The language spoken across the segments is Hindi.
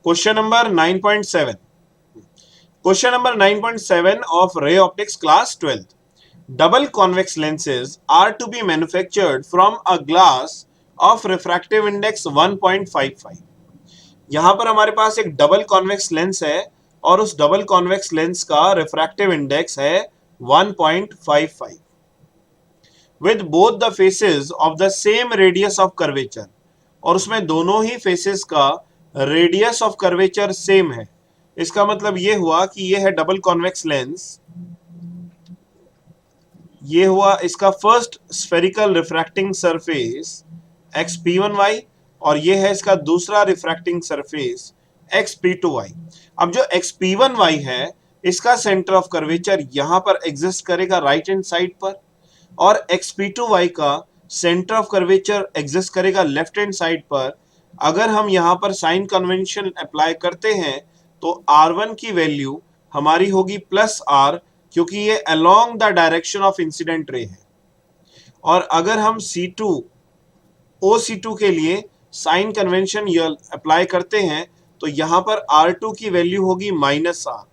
Question number 9.7. Question number 9.7 of ray optics class 12th. Double convex lenses are to be manufactured from a glass of refractive index 1.55. यहां पर हमारे पास एक डबल कॉन्वेक्स लेंस है और उस डबल कॉन्वेक्स लेंस का रिफ्रैक्टिव इंडेक्स है 1.55 with both the faces of the same radius of curvature, और उसमें दोनों ही फेसेस का रेडियस ऑफ कर्वेचर सेम है। इसका मतलब ये हुआ कि ये है डबल कॉन्वेक्स लेंस, ये हुआ इसका first spherical refracting surface xp1y और ये है इसका दूसरा रिफ्रैक्टिंग सरफेस xp2y। अब जो xp1y है इसका सेंटर ऑफ कर्वेचर यहां पर एग्जिस्ट करेगा राइट हैंड साइड पर, और xp2y का सेंटर ऑफ कर्वेचर एग्जिस्ट करेगा लेफ्ट हैंड साइड पर। अगर हम यहां पर साइन कन्वेंशन अप्लाई करते हैं तो r1 की वैल्यू हमारी होगी प्लस r, क्योंकि ये along the direction of incident ray है। और अगर हम C2 OC2 के लिए साइन कन्वेंशन अप्लाई करते हैं तो यहां पर R2 की वैल्यू होगी माइनस R,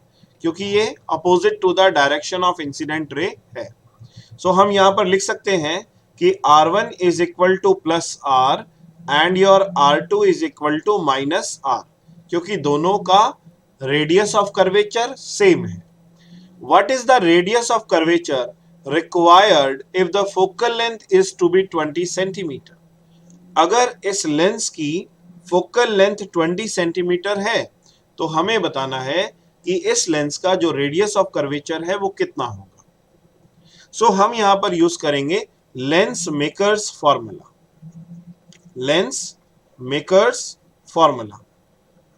क्योंकि ये opposite to the direction of incident ray है। सो हम यहां पर लिख सकते हैं कि R1 is equal to plus R and your R2 is equal to minus R, क्योंकि दोनों का रेडियस ऑफ कर्वेचर सेम है। What is the radius of curvature required if the focal length is to be 20 centimetre? अगर इस लेंस की फोकल लेंथ 20 सेंटीमीटर है तो हमें बताना है कि इस लेंस का जो रेडियस ऑफ कर्वेचर है वो कितना होगा। सो हम यहां पर यूज करेंगे lens makers formula. Lens makers formula.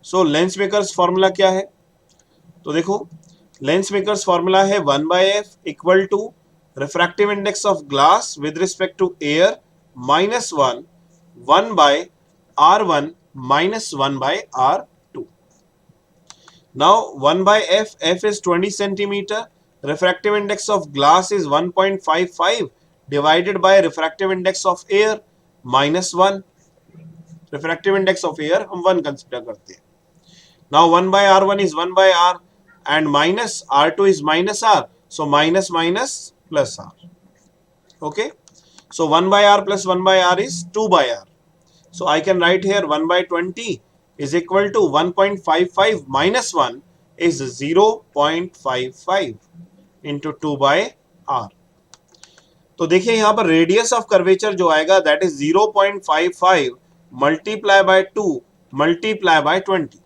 So lens makers formula क्या है? तो देखो, लेंस मेकर्स फॉर्मूला है 1/f equal to refractive index of glass with respect to air minus 1 by R1 minus 1 by R2. Now 1 by f is 20 centimeter, refractive index of glass is 1.55 divided by refractive index of air minus 1. refractive index of air हम 1 consider करते हैं। Now 1 by R1 is 1 by R and minus R2 is minus R, so minus minus plus R. Okay, so 1 by R plus 1 by R is 2 by R. So I can write here 1 by 20 is equal to 1.55 minus 1 is 0.55 into 2 by R. तो देखिए यहां पर रेडियस ऑफ कर्वेचर जो आएगा that is 0.55 multiply by 2 multiply by 20।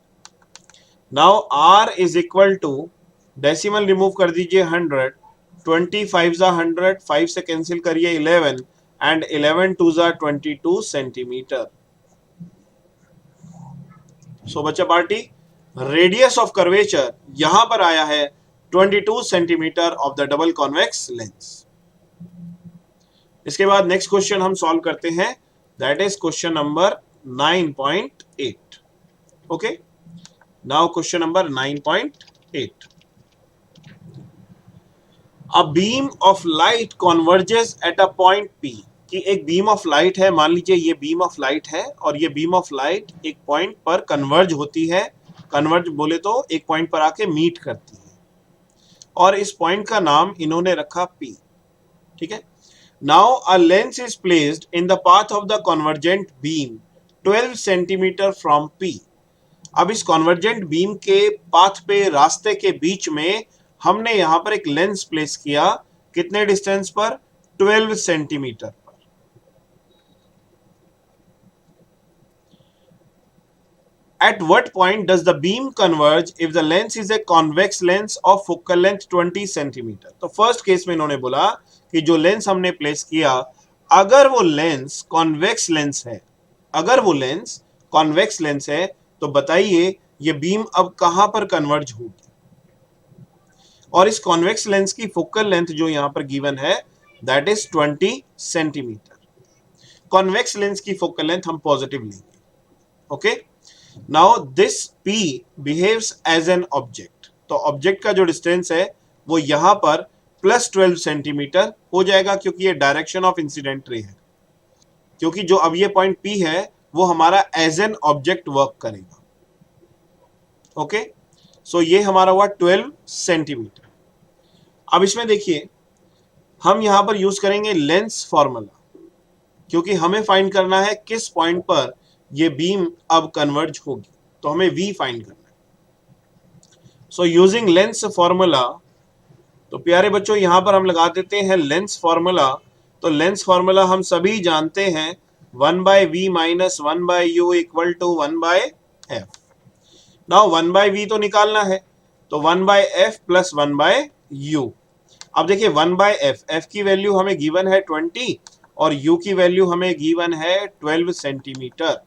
Now R is equal to, decimal remove कर दीजिए 100, 25 जा 100, 5 से कैंसिल करिए 11 एंड 11 2 जा 22 सेंटीमीटर। सो बच्चा पार्टी रेडियस ऑफ कर्वेचर यहां पर आया है 22 centimetre of the double convex lens. इसके बाद नेक्स्ट क्वेश्चन हम सॉल्व करते हैं, that is question number 9.8। Okay, now question number 9.8। A beam of light converges at a point P। कि एक बीम ऑफ लाइट है, मान लीजिए ये बीम ऑफ लाइट है और ये बीम ऑफ लाइट एक पॉइंट पर कन्वर्ज होती है। कन्वर्ज बोले तो एक पॉइंट पर आके मीट करती है और इस पॉइंट का नाम इन्होंने रखा P। ठीक है, now a lens is placed in the path of the convergent beam 12 centimetre from P। अब इस कन्वर्जेंट बीम के पाथ पे, रास्ते के बीच में हमने यहां पर एक लेंस प्लेस किया, कितने डिस्टेंस पर? 12 सेंटीमीटर पर। At what point does the beam converge if the lens is a convex lens of focal length 20 centimetre? तो फर्स्ट केस में इन्होंने बोला कि जो लेंस हमने प्लेस किया, अगर वो लेंस कॉन्वेक्स लेंस है, अगर वो लेंस कॉन्वेक्स लेंस है तो बताइए ये बीम अब कहां पर कन्वर्ज होगी। और इस कॉन्वेक्स लेंस की फोकल लेंथ जो यहां पर गिवन है that is 20 centimetre. Convex lens की फोकल लेंथ हम पॉजिटिव लेंगे। Okay, now this P behaves as an object. तो ऑब्जेक्ट का जो डिस्टेंस है वो यहां पर प्लस 12 सेंटीमीटर हो जाएगा, क्योंकि ये डायरेक्शन ऑफ इंसिडेंट रे है, क्योंकि जो अब ये पॉइंट P है वो हमारा एज एन ऑब्जेक्ट वर्क करेगा। ओके, सो ये हमारा हुआ 12 सेंटीमीटर। अब इसमें देखिए हम यहां पर यूज करेंगे लेंस फॉर्मूला, क्योंकि हमें फाइंड करना है किस पॉइंट पर ये बीम अब कन्वर्ज होगी, तो हमें वी फाइंड करना है। सो यूजिंग लेंस फॉर्मूला, तो प्यारे बच्चों यहां पर हम लगा देते हैं लेंस फॉर्मूला। तो लेंस फॉर्मूला हम सभी जानते हैं, 1/v minus 1/u equal to 1/f। Now 1/v तो निकालना है, तो 1/f प्लस 1/u। अब देखिए 1/f, f की वैल्यू हमें गिवन है 20 और u की वैल्यू हमें गिवन है 12 centimetre.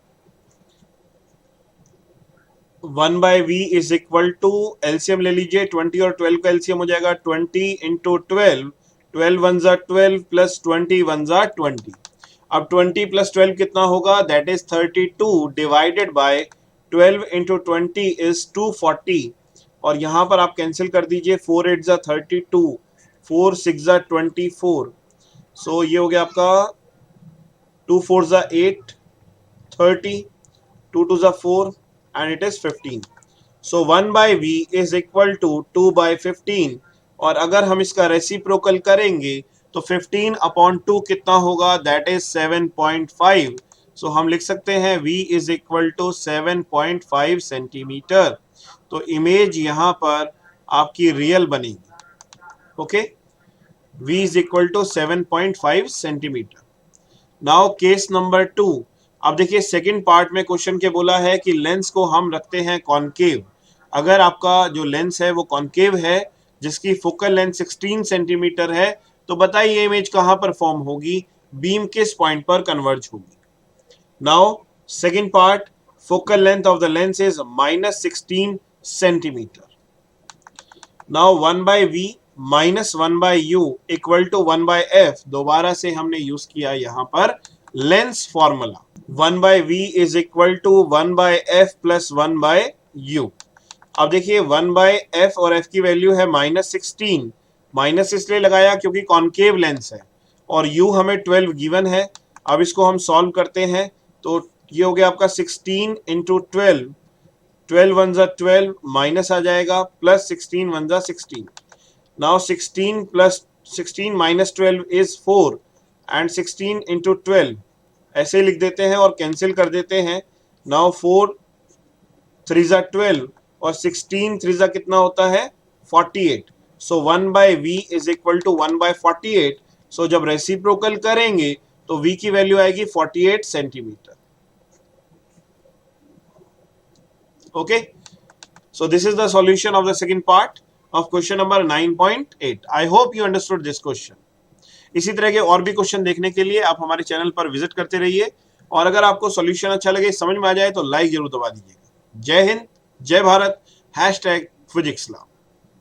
1/v is equal to, LCM ले लीजिए, 20 और 12 का एलसीएम हो जाएगा 20 इंटू 12, 12 वन जा 12 प्लस 20 वन जा 20। अब 20 प्लस 12 कितना होगा, that is 32 divided by 12 into 20 is 240। और यहां पर आप कैंसिल कर दीजिए, 4 8 जा 32, 4 6 जा 24। सो ये हो गया आपका 2 4 जा 8, 30, 2 2 जा 4 and it is 15. So 1/v is equal to 2/15। और अगर हम इसका रेसिप्रोकल करेंगे तो 15 अपॉन 2 कितना होगा, दैट इज 7.5। सो हम लिख सकते हैं v is equal to 7.5 centimetre. तो इमेज यहां पर आपकी रियल बनेगी। Okay, v is equal to 7.5 centimetre. Now case number 2। अब देखिए सेकंड पार्ट में क्वेश्चन के बोला है कि लेंस को हम रखते हैं कॉनकेव। अगर आपका जो लेंस है वो कॉनकेव है, जिसकी फोकल लेंथ 16 सेंटीमीटर है, तो बताइए इमेज कहां पर फॉर्म होगी, बीम किस पॉइंट पर कन्वर्ज होगी। Now second part, focal length of the lens is -16 centimetre. Now 1/v minus 1/u equal to 1/f, दोबारा से हमने यूज किया यहां पर lens formula. 1/v is equal to 1/f plus 1/u। अब देखिए 1/f और f की वैल्यू है -16, माइनस इसलिए लगाया क्योंकि कॉनकेव लेंस है, और u हमें 12 गिवन है। अब इसको हम सॉल्व करते हैं, तो ये हो गया आपका 16 इंटू 12, 12 वन जा 12 माइनस आ जाएगा, प्लस 16 वन जा 16। Now 16 plus 16 minus 12 is 4 and 16 into 12 ऐसे लिख देते हैं और कैंसिल कर देते हैं। नाउ 4 3 जा 12 और 16 3 जा कितना होता है 48। सो 1/v इज इक्वल टू 1/48। सो जब रेसिप्रोकल करेंगे तो v की वैल्यू आएगी 48 centimetre. Okay, so this is the solution of the second part of question number 9.8. I hope you understood this question. इसी तरह के और भी क्वेश्चन देखने के लिए आप हमारे चैनल पर विजिट करते रहिए, और अगर आपको सॉल्यूशन अच्छा लगे, समझ में आ जाए, तो लाइक जरूर दबा दीजिएगा। जय हिंद, जय भारत, #फिजिक्स लव।